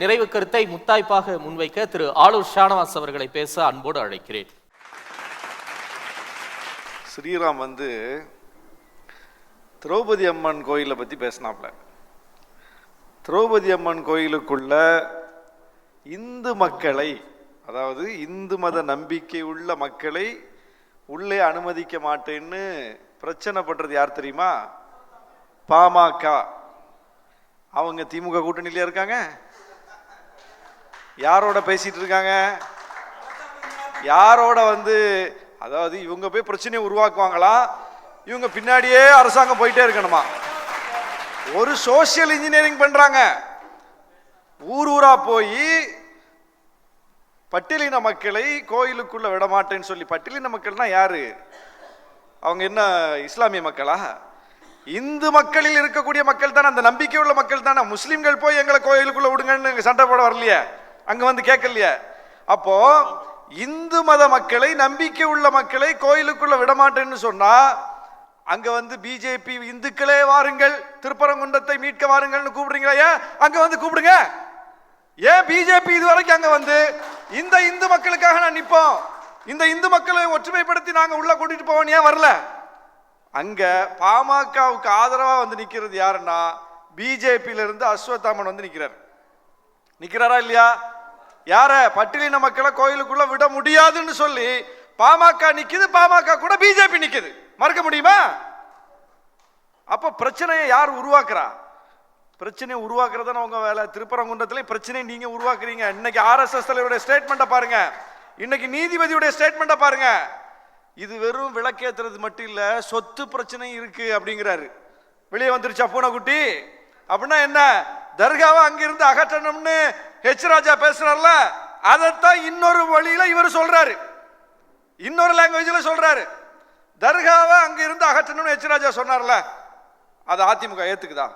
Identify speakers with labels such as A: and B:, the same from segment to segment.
A: நிறைவு கருத்தை முத்தாய்ப்பாக முன்வைக்க திரு ஆலூர் ஷானவாஸ் அவர்களை பேச அன்போடு அழைக்கிறேன்.
B: ஸ்ரீராம் திரௌபதி அம்மன் கோயிலை பற்றி பேசினாப்ல. திரௌபதி அம்மன் கோயிலுக்குள்ள இந்து மக்களை, அதாவது இந்து மத நம்பிக்கை உள்ள மக்களை உள்ளே அனுமதிக்க மாட்டேன்னு பிரச்சனை பண்றது யார் தெரியுமா? பாமக. அவங்க திமுக கூட்டணியில இருக்காங்க. யாரோட பேசிட்டு இருக்காங்க? யாரோட அதாவது இவங்க போய் பிரச்சனையை உருவாக்குவாங்களா, இவங்க பின்னாடியே அரசாங்கம் போயிட்டே இருக்கணுமா? ஒரு சோசியல் இன்ஜினியரிங் பண்றாங்க. ஊர் ஊரா போய் பட்டியலின மக்களை கோயிலுக்குள்ள விட மாட்டேன்னு சொல்லி. பட்டியலின மக்கள்னா யாரு? அவங்க என்ன இஸ்லாமிய மக்களா? இந்து மக்களில் இருக்கக்கூடிய மக்கள் தானே, அந்த நம்பிக்கை உள்ள மக்கள் தானே. முஸ்லிம்கள் போய் எங்களை கோயிலுக்குள்ள விடுங்கன்னு சண்டை போட வரலையே, அங்க கேட்கலையே. அப்போ இந்து மத மக்களை, நம்பிக்கை உள்ள மக்களை கோயிலுக்குள்ள விட மாட்டேன்னு சொன்னா, அங்க பிஜேபி இந்துக்களே வாருங்கள், திருப்பரங்குன்றத்தை மீட்க வாருங்கள்னு கூப்பிடுறீங்களா? ஏன் அங்க கூப்பிடுங்க. ஏன் பிஜேபி இதுவரைக்கும் அங்க இந்த இந்து மக்களுக்காக நான் நிற்போம், இந்த இந்து மக்களை ஒற்றுமைப்படுத்தி நாங்க உள்ள கூட்டிட்டு போவோம், ஏன் வரல? அங்க பாமகவுக்கு ஆதரவா நிக்கிறது யாருன்னா, பிஜேபியில இருந்து அஸ்வத்தாமன் நிக்கிறாரா இல்லையா? யார? பட்டியலின மக்களை கோயிலுக்குள்ள விட முடியாதுன்னு சொல்லி பாமக நிக்குது. பாமக கூட பிஜேபி நிக்குது. மறக்க முடியுமா? அப்ப பிரச்சனையை யார் உருவாக்குறா? பிரச்சனையை உருவாக்குறதான உங்க வேலை. திருப்பரங்குன்றத்திலே பிரச்சனையை நீங்க உருவாக்குறீங்க. இன்னைக்கு RSS தலைவருடைய ஸ்டேட்மெண்ட்டை பாருங்க, இன்னைக்கு நீதிபதியுடைய ஸ்டேட்மெண்ட்டை பாருங்க. இது வெறும் விளக்கேத்துறது மட்டும் இல்ல, சொத்து பிரச்சனை இருக்கு அப்படிங்கிறாரு. வெளியே வந்துருச்சா பூனைக்குட்டி? அப்படின்னா என்ன? தர்காவை அங்கிருந்து அகற்றணும்னு ஹெச் ராஜா பேசுறாருல, அதைத்தான் இன்னொரு வழியில இவர் சொல்றாரு, இன்னொரு லாங்குவேஜ்ல சொல்றாரு. தர்காவை அங்கிருந்து அகற்றணும்னு ஹெச் ராஜா சொன்னார்ல, அது அதிமுக ஏத்துக்குதா?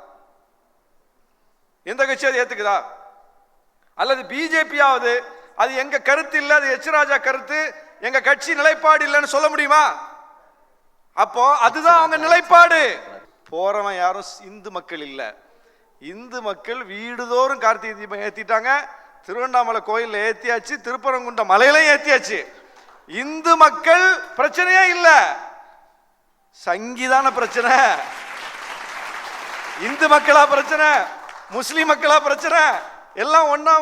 B: எந்த கட்சி அது ஏத்துக்குதா? அல்லது பிஜேபியாவது அது எங்க கருத்து இல்ல, அது ஹெச் ராஜா கருத்து, எங்க கட்சி நிலைப்பாடு இல்லைன்னு சொல்ல முடியுமா? அப்போ அதுதான் அவங்க நிலைப்பாடு. போறவன் யாரும் இந்து மக்கள் இல்ல. இந்து மக்கள் வீடுதோறும் கார்த்திகை தீபம் ஏத்திட்டாங்க. திருவண்ணாமலை கோயில் ஏத்தியாச்சு, திருப்பரங்குன்ற மலையில ஏத்தியாச்சு. இந்து மக்கள் பிரச்சனையே இல்ல, சங்கிதான பிரச்சனை. இந்து மக்களா பிரச்சனை, முஸ்லிம் மக்களா பிரச்சனை, எல்லாம் ஒன்னா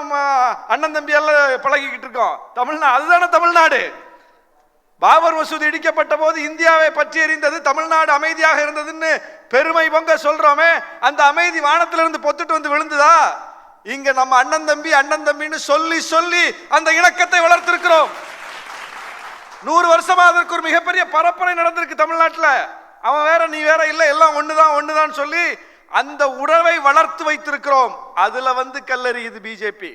B: அண்ணன் தம்பி எல்லாம் பழகிக்கிட்டு இருக்கோம். தமிழ்நாடு அதுதானே தமிழ்நாடு. பாபர் மசூதி இடிக்கப்பட்ட போது இந்தியாவை பற்றி எறிந்தது தமிழ்நாடு அமைதியாக இருந்ததுன்னு பெருமை பொங்க சொல்றோமே, அந்த அமைதி வானத்திலிருந்து பொத்துட்டு விழுந்ததா? இங்க நம்ம அண்ணன் தம்பி அண்ணன் தம்பின்னு சொல்லி சொல்லி அந்த இணக்கத்தை வளர்த்திருக்கிறோம். 100 வருஷமா அதற்கு ஒரு மிகப்பெரிய பரப்புரை நடந்திருக்கு தமிழ்நாட்டில். அவன் வேற நீ வேற இல்ல, எல்லாம் ஒண்ணுதான் சொல்லி அந்த உறவை வளர்த்து வைத்திருக்கிறோம். அதுல கல்லறியுது பிஜேபி,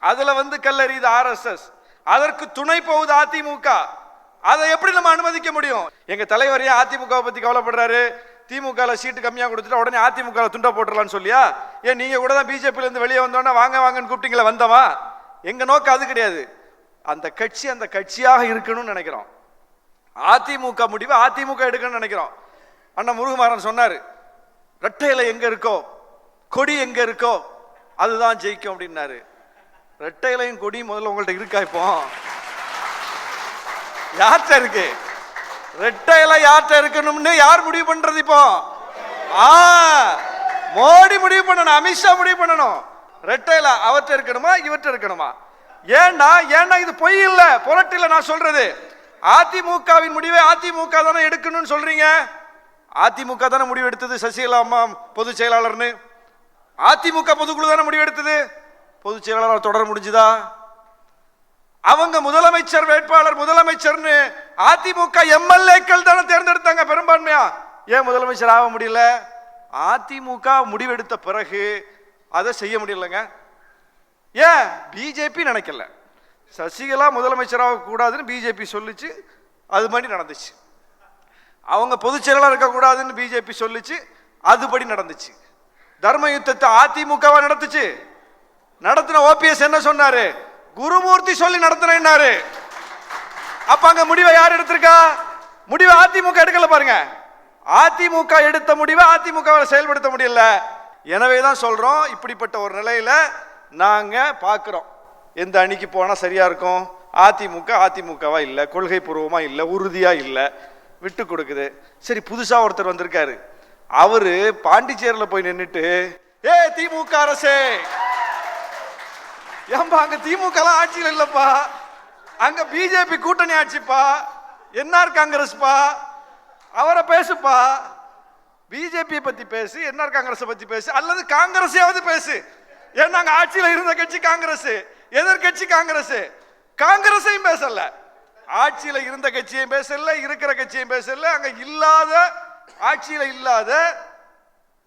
B: அதுல கல்லறியுது RSS, அதற்கு துணை போகுது அதிமுக. அதை எப்படி நம்ம அனுமதிக்க முடியும்? எங்க தலைவர் ஏன் அதிமுக பத்தி கவலைப்படுறாரு? திமுக சீட்டு கம்மியா கொடுத்துட்டு உடனே அதிமுக துண்டா போட்டுடலாம்னு சொல்லியா? ஏன் நீங்க கூட தான் பிஜேபியில இருந்து வெளியே வந்தோன்னா வாங்க வாங்கன்னு கூப்பிட்டீங்களா? வந்தவா? எங்க நோக்கம் அது கிடையாது. அந்த கட்சி அந்த கட்சியாக இருக்கணும்னு நினைக்கிறோம். அதிமுக முடிவு அதிமுக எடுக்கணும்னு நினைக்கிறோம். அண்ணன் முருகமாறன் சொன்னாரு, ரெட்டையில எங்க இருக்கோ, கொடி எங்க இருக்கோ அதுதான் ஜெயிக்கும் அப்படின்னாரு. ரெட்டையிலையும் கொடி முதல்ல உங்கள்ட்ட இருக்கா? இப்போ யார்கிட்ட இருக்கு? ரெட்டையில யார்கிட்ட இருக்கணும்னு யார் முடிவு பண்றது? இப்போ மோடி முடிவு பண்ணணும், அமித்ஷா முடிவு பண்ணணும். ரெட்டையில அவர்கிட்ட இருக்கணுமா இவர்கிட்ட இருக்கணுமா? ஏன்னா இது பொய் இல்ல, புரட்டில நான் சொல்றது. அதிமுகவின் முடிவை அதிமுக தானே எடுக்கணும்னு சொல்றீங்க. அதிமுக தானே முடிவு எடுத்தது, சசிகலா அம்மா பொதுச் செயலாளர்னு. அதிமுக பொதுக்குழு தானே முடிவு எடுத்தது. பொதுச் செயலாளர் தொடர முடிஞ்சுதா? அவங்க முதலமைச்சர் வேட்பாளர் முதலமைச்சர்னு அதிமுக எம்எல்ஏக்கள் தானே தேர்ந்தெடுத்தாங்க பெரும்பான்மையா. ஏன் முதலமைச்சர் ஆக முடியல? அதிமுக முடிவெடுத்த பிறகு அதை செய்ய முடியலங்க. ஏன்? பிஜேபி நினைக்கல. சசிகலா முதலமைச்சராக கூடாதுன்னு பிஜேபி சொல்லிச்சு, அது மாதிரி நடந்துச்சு. அவங்க பொதுச் செயலாளர் இருக்கக்கூடாதுன்னு பிஜேபி சொல்லிச்சு, அதுபடி நடந்துச்சு. தர்ம யுத்தத்தை அதிமுகவா நடத்துச்சு. நடத்தின OPS என்ன சொன்னாரு? குருமூர்த்தி சொல்லி நடத்தினாரு. அப்ப அங்க முடிவை யார் எடுத்திருக்கா? முடிவை அதிமுக எடுக்கல. பாருங்க, அதிமுக எடுத்த முடிவை அதிமுக செயல்படுத்த முடியல. எனவே தான் சொல்றோம், இப்படிப்பட்ட ஒரு நிலையில நாங்க பார்க்கிறோம் எந்த அணிக்கு போனா சரியா இருக்கும். அதிமுகவா இல்ல, கொள்கை பூர்வமா இல்ல, உறுதியா இல்ல, விட்டு கொடுக்குது. சரி, புதுசா ஒருத்தர் வந்திருக்காரு. அவரு பாண்டிச்சேரியில போய் நின்னுட்டு, ஏ திமுக அரசே, ஏன்பா அங்க திமுக எல்லாம் ஆட்சியில் இல்லப்பா, அங்க பிஜேபி கூட்டணி ஆட்சிப்பா, என்ஆர் காங்கிரஸ்பா, அவரை பேசுப்பா, பிஜேபி பத்தி பேசு, என்ஆர் காங்கிரஸ் பத்தி பேசு, அல்லது காங்கிரஸாவது பேசு. ஏன்னா அங்க ஆட்சியில இருந்த கட்சி காங்கிரஸ், எதிர்கட்சி காங்கிரஸ், காங்கிரஸையும் பேசல, ஆட்சியில இருந்த கட்சியையும் பேசல, இருக்கிற கட்சியையும் பேசல, அங்க இல்லாத ஆட்சியில இல்லாத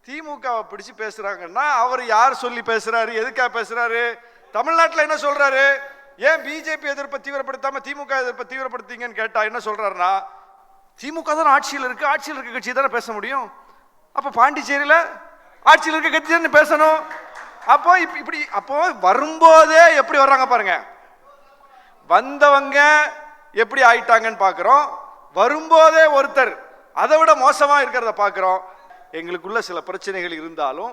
B: திமுகவை பிடிச்சு பேசுறாங்கன்னா அவர் யார் சொல்லி பேசுறாரு, எதுக்காக பேசுறாரு? தமிழ்நாட்டில் என்ன சொல்றாரு? ஏன் பிஜேபி எதிர்ப்பை தீவிரப்படுத்தாம திமுக எதிர்ப்பை தீவிரப்படுத்தீங்கன்னு கேட்டா என்ன சொல்றாருன்னா, திமுக தான் ஆட்சியில் இருக்கு, ஆட்சியில் இருக்க கட்சி தானே பேச முடியும். அப்ப பாண்டிச்சேரியில ஆட்சியில் இருக்க கட்சி தானே பேசணும். அப்போ இப்படி அப்போ வரும்போதே எப்படி வர்றாங்க பாருங்க, வந்தவங்க எப்படி ஆயிட்டாங்கன்னு பாக்குறோம், வரும்போதே ஒருத்தர் அதை விட மோசமா இருக்கிறத பாக்குறோம். எங்களுக்குள்ள சில பிரச்சனைகள் இருந்தாலும்,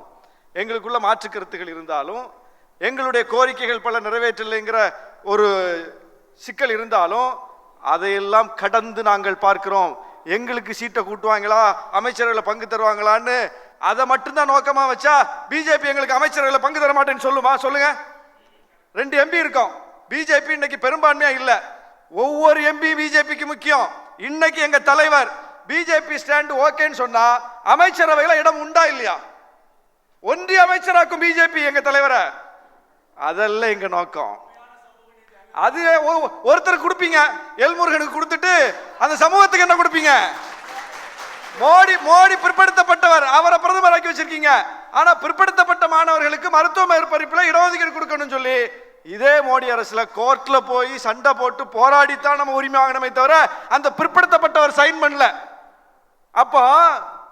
B: எங்களுக்குள்ள மாற்று கருத்துகள் இருந்தாலும், எங்களுடைய கோரிக்கைகள் பல நிறைவேற்றலைங்கிற ஒரு சிக்கல் இருந்தாலும் அதையெல்லாம் கடந்து நாங்கள் பார்க்கிறோம். எங்களுக்கு சீட்டை கூட்டுவாங்களா, அமைச்சர்களை பங்கு தருவாங்களான்னு அதை மட்டும்தான் நோக்கமா வச்சா பிஜேபி எங்களுக்கு அமைச்சர்களை பங்கு தர மாட்டேன்னு சொல்லுமா? சொல்லுங்க. 2 எம்பி இருக்கோம், பிஜேபி இன்னைக்கு பெரும்பான்மையா இல்ல, ஒவ்வொரு எம்பி பிஜேபிக்கு முக்கியம். இன்னைக்கு எங்க தலைவர் பிஜேபி ஸ்டாண்ட் ஓகேன்னு சொன்னா அமைச்சரவையில இடம் உண்டா இல்லையா? ஒன்றிய அமைச்சராக்கும் பிஜேபி எங்க தலைவரை, அதெல்லாம் எங்க நோக்கம். அது ஒருத்தர் கொடுப்பீங்க, எல்முருகனுக்கு கொடுத்துட்டு அந்த சமூகத்துக்கு என்ன கொடுப்பீங்க? மோடி பிற்படுத்தப்பட்டவர், அவரை பிரதமர் ஆக்கி வச்சிருக்கீங்க. ஆனா பிற்படுத்தப்பட்ட மாணவர்களுக்கு மருத்துவ மேற்படிப்புல இடஒதுக்கீடு கொடுக்கணும்னு சொல்லி இதே மோடி அரசுல கோர்ட்ல போய் சண்டை போட்டு போராடித்தான் நம்ம உரிமை வாங்கணுமே தவிர அந்த பிற்படுத்தப்பட்டவர் சைன் பண்ணல. அப்போ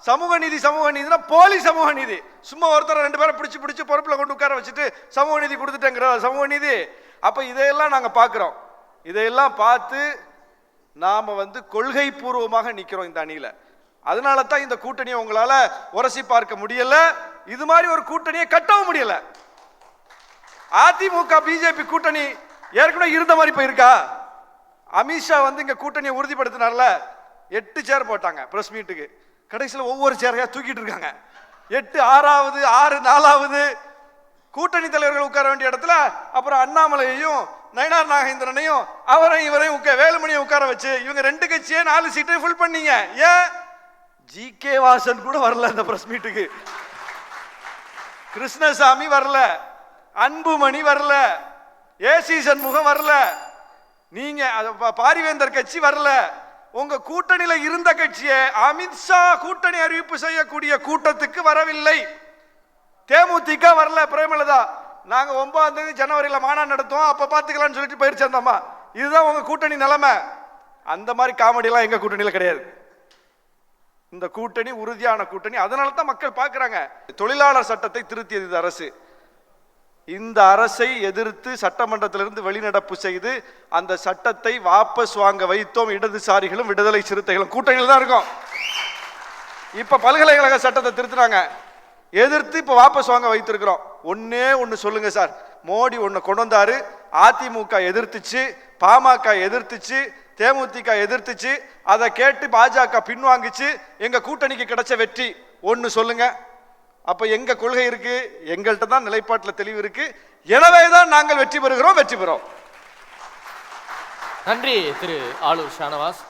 B: சமூக நீதினா போலி சமூக நீதி. சும்மா ஒருத்தர் 2 பேரை பிடிச்சு பொறுப்புல கொண்டு உட்கார வச்சுட்டு சமூக நீதி கொடுத்துட்டேங்கிற சமூக நீதி. அப்ப இதையெல்லாம் நாங்க பாக்குறோம். இதையெல்லாம் பார்த்து நாம கொள்கை பூர்வமாக நிக்கிறோம் இந்த அணியில. அதனால தான் இந்த கூட்டணியை உங்களால உரசி பார்க்க முடியல, இது மாதிரி ஒரு கூட்டணியை கட்டவும் முடியல. அதிமுக பிஜேபி கூட்டணி ஏற்கனவே இருந்த மாதிரி இப்ப இருக்கா? அமித்ஷா இங்க கூட்டணியை உறுதிப்படுத்தினார்ல, 8 சேர் போட்டாங்க பிரஸ் மீட்டுக்கு, கடைசியில் ஒவ்வொரு சேரையா தூக்கிட்டு இருக்காங்க. 8 6வது 6 4வது கூட்டணி தலைவர்கள் உட்கார வேண்டிய இடத்துல அப்புறம் அண்ணாமலையையும் நயனார் நாகேந்திரனையும் அவரையும் இவரையும் வேலுமணியை உட்கார வச்சு இவங்க 2 கட்சியே 4 சீட்டை ஃபுல் பண்ணீங்க. ஏன் ஜி.கே. வாசன் கூட வரல அந்த பிரஸ் மீட்டுக்கு, கிருஷ்ணசாமி வரல, அன்புமணி வரல, ஏசி சண்முகம் வரல, நீங்க பாரிவேந்தர் கட்சி வரல. உங்க கூட்டணியில இருந்த கட்சியே அமித்ஷா கூட்டணி அறிவிப்பு செய்யக்கூடிய கூட்டத்துக்கு வரவில்லை. தேமுதிக வரல, பிரேமலதா நாங்க 9ஆம் தேதி ஜனவரியில மாநாடு நடத்துவோம், அப்ப பாத்துக்கலாம்னு சொல்லிட்டு போயிருச்சோம்மா. இதுதான் உங்க கூட்டணி நிலைமை. அந்த மாதிரி காமெடி எல்லாம் எங்க கூட்டணியில கிடையாது. இந்த கூட்டணி உறுதியான கூட்டணி. அதனால தான் மக்கள் பார்க்கிறாங்க. தொழிலாளர் சட்டத்தை திருத்தியது இந்த அரசு. இந்த அரசை எதிர்த்து சட்டமன்றத்திலிருந்து வெளிநடப்பு செய்து அந்த சட்டத்தை வாபஸ் வாங்க வைத்தோம் இடதுசாரிகளும் விடுதலை சிறுத்தைகளும். கூட்டணியில் தான் இருக்கும். இப்ப பல்கலைக்கழக சட்டத்தை திருத்தினாங்க, எதிர்த்து இப்ப வாபஸ் வாங்க வைத்திருக்கிறோம். ஒன்னே ஒன்னு சொல்லுங்க சார், மோடி ஒன்னு கொண்டு வந்தாரு, அதிமுக எதிர்த்துச்சு, பாமக எதிர்த்துச்சு, தேமுதிக எதிர்த்துச்சு, அதை கேட்டு பாஜக பின்வாங்கிச்சு, எங்க கூட்டணிக்கு கிடைச்ச வெற்றி ஒன்னு சொல்லுங்க. அப்ப எங்க கொள்கை இருக்கு, எங்கள்கிட்ட தான் நிலைப்பாட்டில் தெளிவு இருக்கு. எனவேதான் நாங்கள் வெற்றி பெறுகிறோம்.
A: நன்றி திரு ஆளூர் ஷானவாஸ்.